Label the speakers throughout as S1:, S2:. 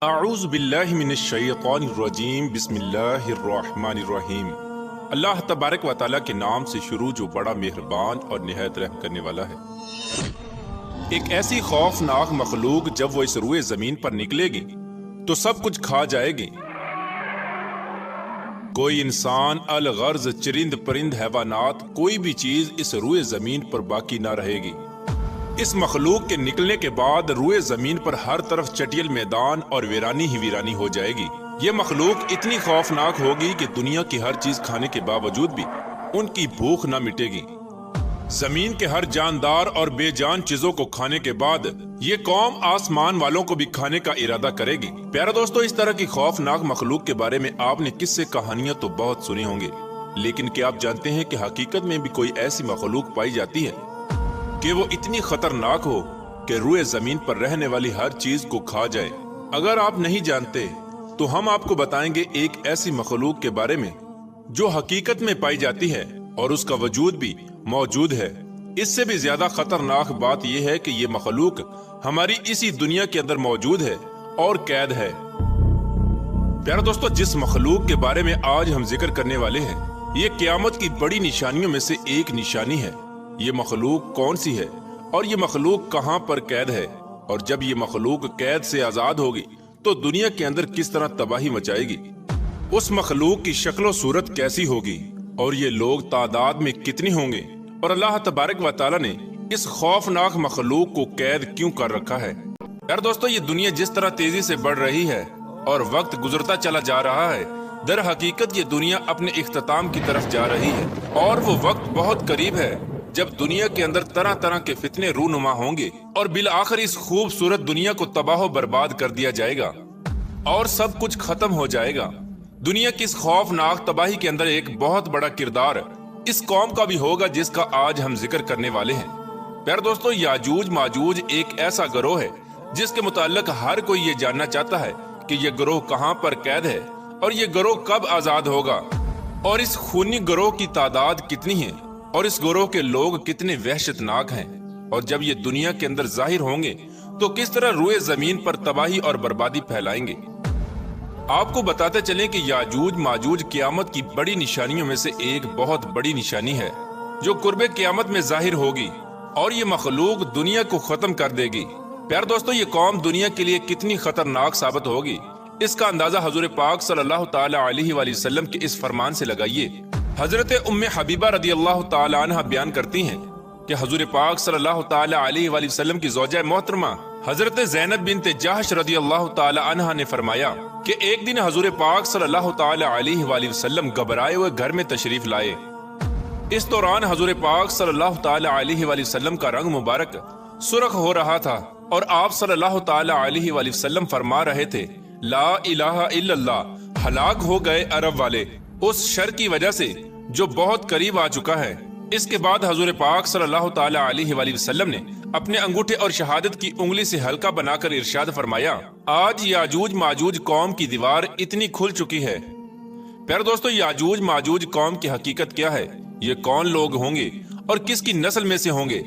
S1: आऊज़ु बिल्लाहि मिनश शैतानिर रजीम बिस्मिल्लाहिर्रहमानिर्रहीम। अल्लाह तबारक व तआला के नाम से शुरू जो बड़ा मेहरबान और निहायत रहम करने वाला है। एक ऐसी खौफनाक मखलूक जब वो इस रुए जमीन पर निकलेगी तो सब कुछ खा जाएगी। कोई इंसान, अल गर्ज, चरिंद परिंद, हैवानात, कोई भी चीज इस रुए जमीन पर बाकी ना रहेगी। इस मखलूक के निकलने के बाद रुए जमीन पर हर तरफ चटियल मैदान और वीरानी ही वीरानी हो जाएगी। ये मखलूक इतनी खौफनाक होगी कि दुनिया की हर चीज खाने के बावजूद भी उनकी भूख न मिटेगी। जमीन के हर जानदार और बेजान चीजों को खाने के बाद ये कौम आसमान वालों को भी खाने का इरादा करेगी। प्यारे दोस्तों, इस तरह की खौफनाक मखलूक के बारे में आपने किस्से कहानियां तो बहुत सुने होंगे, लेकिन क्या आप जानते हैं कि हकीकत में भी कोई ऐसी मखलूक पाई जाती है कि वो इतनी खतरनाक हो कि रुए जमीन पर रहने वाली हर चीज को खा जाए। अगर आप नहीं जानते तो हम आपको बताएंगे एक ऐसी मखलूक के बारे में जो हकीकत में पाई जाती है और उसका वजूद भी मौजूद है। इससे भी ज्यादा खतरनाक बात यह है कि ये मखलूक हमारी इसी दुनिया के अंदर मौजूद है और कैद है। प्यारे दोस्तों, जिस मखलूक के बारे में आज हम जिक्र करने वाले हैं, ये क़यामत की बड़ी निशानियों में से एक निशानी है। ये मखलूक कौन सी है और ये मखलूक कहां पर कैद है, और जब ये मखलूक कैद से आजाद होगी तो दुनिया के अंदर किस तरह तबाही मचाएगी, उस मखलूक की शक्लो सूरत कैसी होगी और ये लोग तादाद में कितने होंगे, और अल्लाह तबारक व तआला ने इस खौफनाक मखलूक को कैद क्यों कर रखा है। यार दोस्तों, ये दुनिया जिस तरह तेजी से बढ़ रही है और वक्त गुजरता चला जा रहा है, दर हकीकत ये दुनिया अपने इख्तिताम की तरफ जा रही है और वो वक्त बहुत करीब है जब दुनिया के अंदर तरह तरह के फितने रूनुमा होंगे और बिल आखिर इस खूबसूरत दुनिया को तबाह बर्बाद कर दिया जाएगा और सब कुछ खत्म हो जाएगा। दुनिया की इस खौफनाक तबाही के अंदर एक बहुत बड़ा किरदार इस कौम का भी होगा जिसका आज हम जिक्र करने वाले हैं। प्यारे दोस्तों, याजूज माजूज एक ऐसा गिरोह है जिसके मुताल्लिक हर कोई ये जानना चाहता है कि ये गिरोह कहाँ पर कैद है और ये गिरोह कब आजाद होगा, और इस खूनी गिरोह की तादाद कितनी है और इस गिरोह के लोग कितने वहशतनाक हैं, और जब ये दुनिया के अंदर जाहिर होंगे तो किस तरह रुए जमीन पर तबाही और बर्बादी फैलाएंगे। आपको बताते चलें कि याजूज माजूज क़यामत की बड़ी निशानियों में से एक बहुत बड़ी निशानी है जो कुर्बे क़यामत में जाहिर होगी और ये मखलूक दुनिया को खत्म कर देगी। प्यारे दोस्तों, ये कौम दुनिया के लिए कितनी खतरनाक साबित होगी, इसका अंदाजा हुजूर पाक सल्लल्लाहु ताला अलैहि वसल्लम के इस फरमान से लगाइए। हजरत उम्मे हबीबा रदियल्लाहु ताला अन्हा बयान करती हैं कि हुजूर पाक सल्लल्लाहु ताला अलैहि वसल्लम की ज़ौजा मोहतरमा हजरत ज़ैनब बिन्त जहश रदियल्लाहु ताला अन्हा ने फरमाया कि एक दिन हुजूर पाक सल्लल्लाहु ताला अलैहि वसल्लम घबराए हुए घर में तशरीफ लाए। इस दौरान हुजूर पाक सल्लल्लाहु ताला अलैहि वसल्लम का रंग मुबारक सुर्ख हो रहा था और आप सल्लल्लाहु ताला अलैहि वसल्लम फरमा रहे थे, ला इलाहा इल्लल्लाह, हलाक हो गए अरब वाले उस शर की वजह से जो बहुत करीब आ चुका है। इसके बाद हुजूर पाक सल्लल्लाहु ताला अलैहि वसल्लम ने अपने अंगूठे और शहादत की उंगली से हल्का बनाकर इरशाद फरमाया, आज याजूज माजूज कौम की दीवार इतनी खुल चुकी है। प्यारे दोस्तों, याजूज माजूज कौम की हकीकत क्या है, ये कौन लोग होंगे और किसकी नस्ल में से होंगे,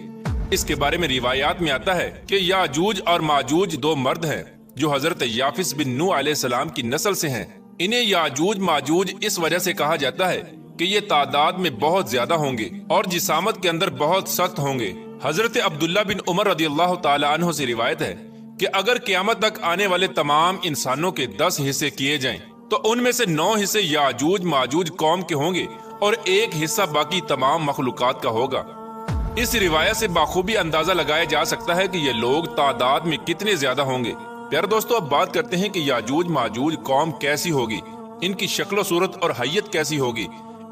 S1: इसके बारे में रिवायात में आता है कि याजूज और माजूज दो मर्द हैं जो हजरत याफिस बिन नूह अलैहिस्सलाम की नस्ल से हैं। इन्हें याजूज माजूज इस वजह से कहा जाता है कि ये तादाद में बहुत ज्यादा होंगे और जिसामत के अंदर बहुत सख्त होंगे। हजरत अब्दुल्ला बिन उमर रदियल्लाहु ताला अन्हु से रिवायत है कि अगर क़यामत तक आने वाले तमाम इंसानों के 10 हिस्से किए जाएं, तो उनमें से 9 हिस्से याजूज माजूज कौम के होंगे और एक हिस्सा बाकी तमाम मखलूकात का होगा। इस रिवायत से बाखूबी अंदाजा लगाया जा सकता है कि ये लोग तादाद में कितने ज्यादा होंगे। प्यारे दोस्तों, अब बात करते हैं कि याजूज माजूज कौम कैसी होगी, इनकी शक्लो सूरत और हैयत कैसी होगी।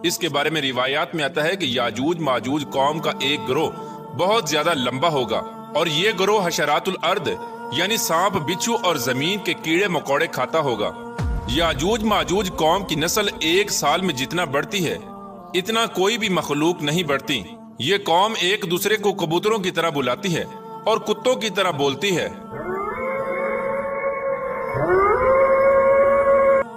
S1: इसके बारे में रिवायात में आता है कि याजूज माजूज कौम का एक गिरोह बहुत ज्यादा लंबा होगा और ये गिरोह हशरातुल अर्द यानी सांप, बिच्छू और जमीन के कीड़े मकोड़े खाता होगा। याजूज माजूज कौम की नस्ल एक साल में जितना बढ़ती है इतना कोई भी मखलूक नहीं बढ़ती। ये कौम एक दूसरे को कबूतरों की तरह बुलाती है और कुत्तों की तरह बोलती है।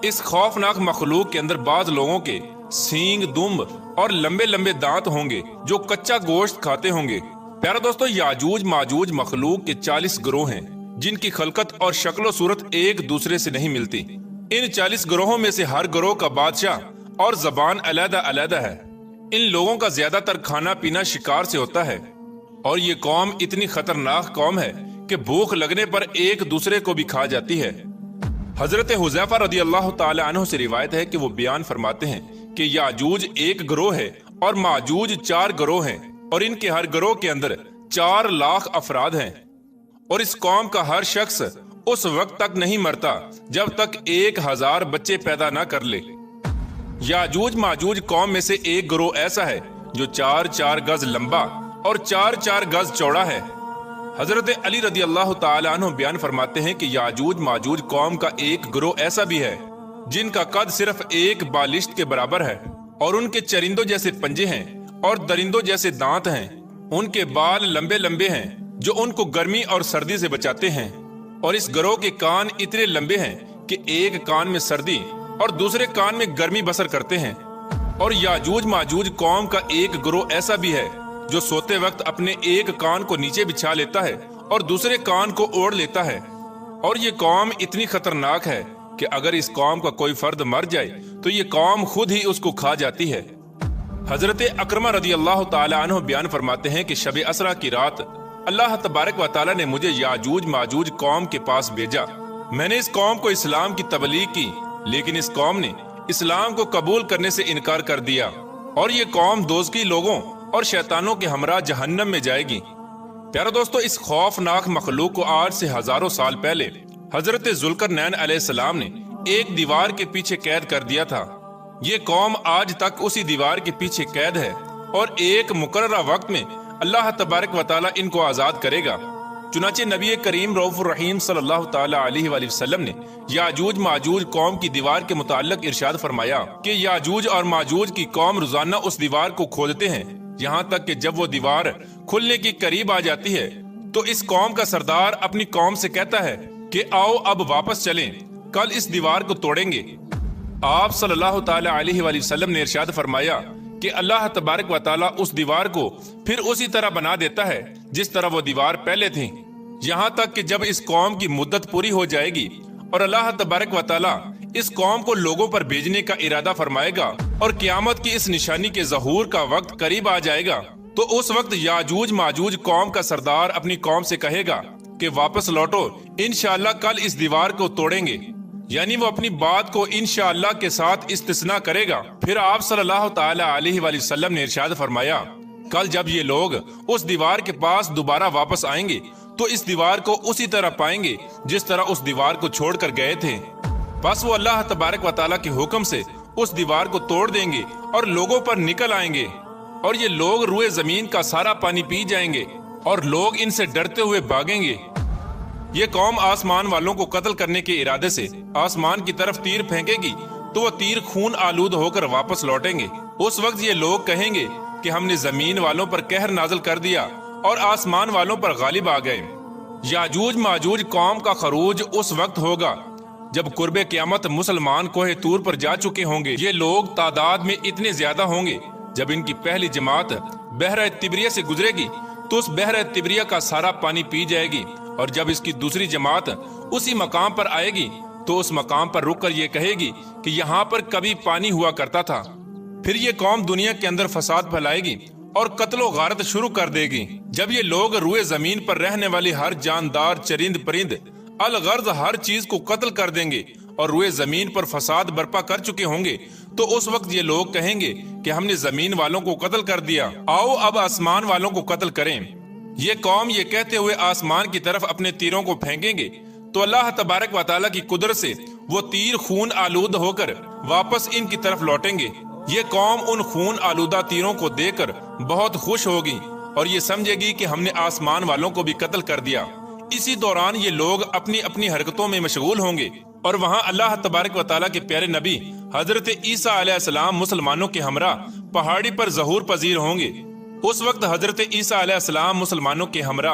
S1: इस खौफनाक मखलूक के अंदर बाज लोगों के सींग, दुम और लंबे लंबे दांत होंगे जो कच्चा गोश्त खाते होंगे। प्यारे दोस्तों, याजूज माजूज मखलूक के 40 गिरोह हैं जिनकी खलकत और शक्लो सूरत एक दूसरे से नहीं मिलती। इन 40 ग्रोहों में से हर ग्रोह का बादशाह और जबान अलग अलग है। इन लोगों का ज्यादातर खाना पीना शिकार से होता है और ये कौम इतनी खतरनाक कौम है कि भूख लगने पर एक दूसरे को भी खा जाती है। हजरत हुज़ैफा रदी अल्लाह ताला अन्हु से रिवायत है कि वो बयान फरमाते हैं कि याजूज एक ग्रोह है और माजूज 4 ग्रोह हैं और इनके हर ग्रोह के अंदर 4 लाख अफराद हैं और इस कौम का हर शख्स उस वक्त तक नहीं मरता जब तक 1000 बच्चे पैदा ना कर ले। याजूज माजूज कौम में से एक ग्रोह ऐसा है जो 4-4 गज लंबा और 4-4 गज चौड़ा है। हजरत अली रदी अल्लाह ताला अन्हु बयान फरमाते हैं कि याजूज माजूज कौम का एक ग्रोह ऐसा भी है जिनका कद सिर्फ एक बालिश्त के बराबर है और उनके चरिंदों जैसे पंजे हैं और दरिंदों जैसे दांत हैं। उनके बाल लंबे लंबे हैं जो उनको गर्मी और सर्दी से बचाते हैं और इस ग्रोह के कान इतने लंबे हैं कि एक कान में सर्दी और दूसरे कान में गर्मी बसर करते हैं। और याजूज माजूज कौम का एक ग्रोह ऐसा भी है जो सोते वक्त अपने एक कान को नीचे बिछा लेता है और दूसरे कान को ओढ़ लेता है। और ये कौम इतनी खतरनाक है कि अगर इस कौम का कोई फर्द मर जाए तो ये कौम खुद ही उसको खा जाती है। हजरत अकरमा रदी अल्लाह ताला अन्हु बयान फरमाते हैं कि शब असरा की रात अल्लाह तबारक व ताला ने मुझे याजूज माजूज कौम के पास भेजा। मैंने इस कौम को इस्लाम की तबलीग की, लेकिन इस कौम ने इस्लाम को कबूल करने से इनकार कर दिया और ये कौम दोज़की लोगों और शैतानों के हमरा जहन्नम में जाएगी। प्यारे दोस्तों, इस खौफनाक मखलूक को आज से हजारों साल पहले हजरत जुल्करनैन अलैहिस्सलाम ने एक दीवार के पीछे कैद कर दिया था। ये कौम आज तक उसी दीवार के पीछे कैद है और एक मुकर्ररा वक्त में अल्लाह तबारक व तआला इनको आजाद करेगा। चुनाचे नबी करीम रऊफुर रहीम सल्लल्लाहु तआला अलैहि वसल्लम ने याजूज माजूज कौम की दीवार के मुताल्लिक इरशाद फरमाया कि याजूज और माजूज की कौम रोजाना उस दीवार को खोदते हैं, यहाँ तक कि जब वो दीवार खुलने की करीब आ जाती है तो इस कौम का सरदार अपनी कौम से कहता है कि आओ अब वापस चलें, कल इस दीवार को तोड़ेंगे। आप सल्लल्लाहु तआला अलैहि वसल्लम ने इरशाद फरमाया कि अल्लाह तबारक व तआला उस दीवार को फिर उसी तरह बना देता है जिस तरह वो दीवार पहले थी, यहाँ तक कि जब इस कौम की मुद्दत पूरी हो जाएगी और अल्लाह तबारक व तआला इस कौम को लोगों पर भेजने का इरादा फरमाएगा और क़यामत की इस निशानी के ज़हूर का वक्त करीब आ जाएगा, तो उस वक्त याजूज माजूज कौम का सरदार अपनी कौम से कहेगा कि वापस लौटो, इंशाअल्लाह कल इस दीवार को तोड़ेंगे। यानी वो अपनी बात को इंशाअल्लाह के साथ इस्तिस्ना करेगा। फिर आप सल्लल्लाहु तआला अलैहि वसल्लम ने इरशाद फरमाया, कल जब ये लोग उस दीवार के पास दोबारा वापस आएंगे तो इस दीवार को उसी तरह पाएंगे जिस तरह उस दीवार को छोड़कर गए थे। बस वो अल्लाह तबारक व तआला के हुक्म से उस दीवार को तोड़ देंगे और लोगों पर निकल आएंगे और ये लोग रुए जमीन का सारा पानी पी जाएंगे और लोग इनसे डरते हुए भागेंगे। ये कौम आसमान वालों को कत्ल करने के इरादे से आसमान की तरफ तीर फेंकेगी तो वो तीर खून आलूद होकर वापस लौटेंगे। उस वक्त ये लोग कहेंगे कि हमने जमीन वालों पर कहर नाज़िल कर दिया और आसमान वालों पर गालिब आ गए। याजूज माजूज कौम का खरूज उस वक्त होगा जब कुर्बे क़यामत मुसलमान कोहे तूर पर जा चुके होंगे। ये लोग तादाद में इतने ज्यादा होंगे, जब इनकी पहली जमात बहर तिब्रिया से गुजरेगी तो उस बहर तिब्रिया का सारा पानी पी जाएगी और जब इसकी दूसरी जमात उसी मकाम पर आएगी तो उस मकाम पर रुककर ये कहेगी कि यहाँ पर कभी पानी हुआ करता था। फिर ये कौम दुनिया के अंदर फसाद फैलाएगी और कत्लो गारत शुरू कर देगी। जब ये लोग रुए जमीन पर रहने वाली हर जानदार चरिंद परिंद अलगर्ज हर चीज को कत्ल कर देंगे और रुए जमीन पर फसाद बर्पा कर चुके होंगे, तो उस वक्त ये लोग कहेंगे कि हमने जमीन वालों को कत्ल कर दिया, आओ अब आसमान वालों को कत्ल करें। ये कौम ये कहते हुए आसमान की तरफ अपने तीरों को फेंकेंगे तो अल्लाह तबारक व तआला की कुदरत से वो तीर खून आलूद होकर वापस इनकी तरफ लौटेंगे। ये कौम उन खून आलूदा तीरों को देखकर बहुत खुश होगी और ये समझेगी कि हमने आसमान वालों को भी कत्ल कर दिया। इसी दौरान ये लोग अपनी अपनी हरकतों में मशगूल होंगे और वहाँ अल्लाह तबारक व तआला के प्यारे नबी हजरत ईसा अलैहिस्सलाम मुसलमानों के हमरा पहाड़ी पर ज़हूर पजीर होंगे। उस वक्त हजरत ईसा अलैहिस्सलाम मुसलमानों के हमरा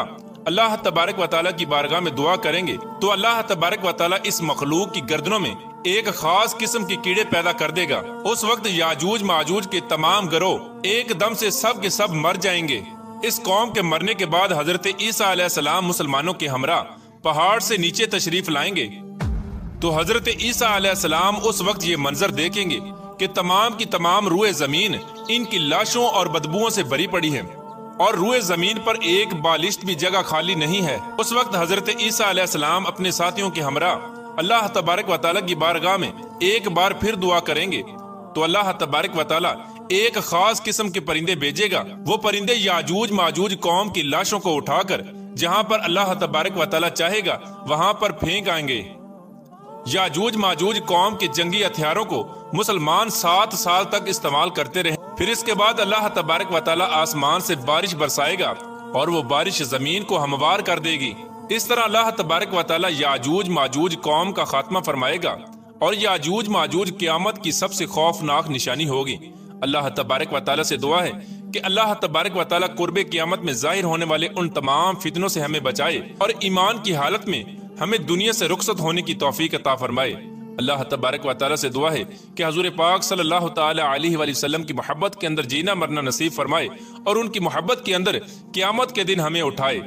S1: अल्लाह तबारक व तआला की बारगाह में दुआ करेंगे तो अल्लाह तबारक व तआला इस मखलूक की गर्दनों में एक खास किस्म के कीड़े पैदा कर देगा। उस वक्त याजूज माजूज के तमाम गिरोह एकदम से सब के सब मर जाएंगे। इस कौम के मरने के बाद हजरत ईसा अलैहिस्सलाम मुसलमानों के हमरा पहाड़ से नीचे तशरीफ लाएंगे तो हजरत ईसा अलैहिस्सलाम उस वक्त ये मंजर देखेंगे कि तमाम की तमाम रूए जमीन इनकी लाशों और बदबुओं से भरी पड़ी है और रूए जमीन पर एक बालिश्त भी जगह खाली नहीं है। उस वक्त हजरत ईसा अलैहिस्सलाम अपने साथियों के हमरा अल्लाह तबारक व तआला की बारगाह में एक बार फिर दुआ करेंगे तो अल्लाह तबारक व तआला एक खास किस्म के परिंदे भेजेगा। वो परिंदे याजूज माजूज कौम की लाशों को उठाकर जहाँ पर अल्लाह तबारक व तआला चाहेगा वहाँ पर फेंक आएंगे। याजूज माजूज कौम के जंगी हथियारों को मुसलमान 7 साल तक इस्तेमाल करते रहे। फिर इसके बाद अल्लाह तबारक व तआला आसमान से बारिश बरसाएगा और वो बारिश जमीन को हमवार कर देगी। इस तरह अल्लाह तबारक व तआला याजूज माजूज कौम का खात्मा फरमाएगा और याजूज माजूज क़यामत की सबसे खौफनाक निशानी होगी। अल्लाह तबारक व तआला से दुआ है कि अल्लाह तबारक व तआला कुर्बे क़यामत में जाहिर होने वाले उन तमाम फितनों से हमें बचाए और ईमान की हालत में हमें दुनिया से रुखसत होने की तौफीक अता फरमाए। अल्लाह तबारक व तआला से दुआ है कि हुज़ूर पाक सल्लल्लाहु तआला अलैहि वसल्लम की मोहब्बत के अंदर जीना मरना नसीब फरमाए और उनकी मोहब्बत के अंदर क़यामत के दिन हमें उठाए।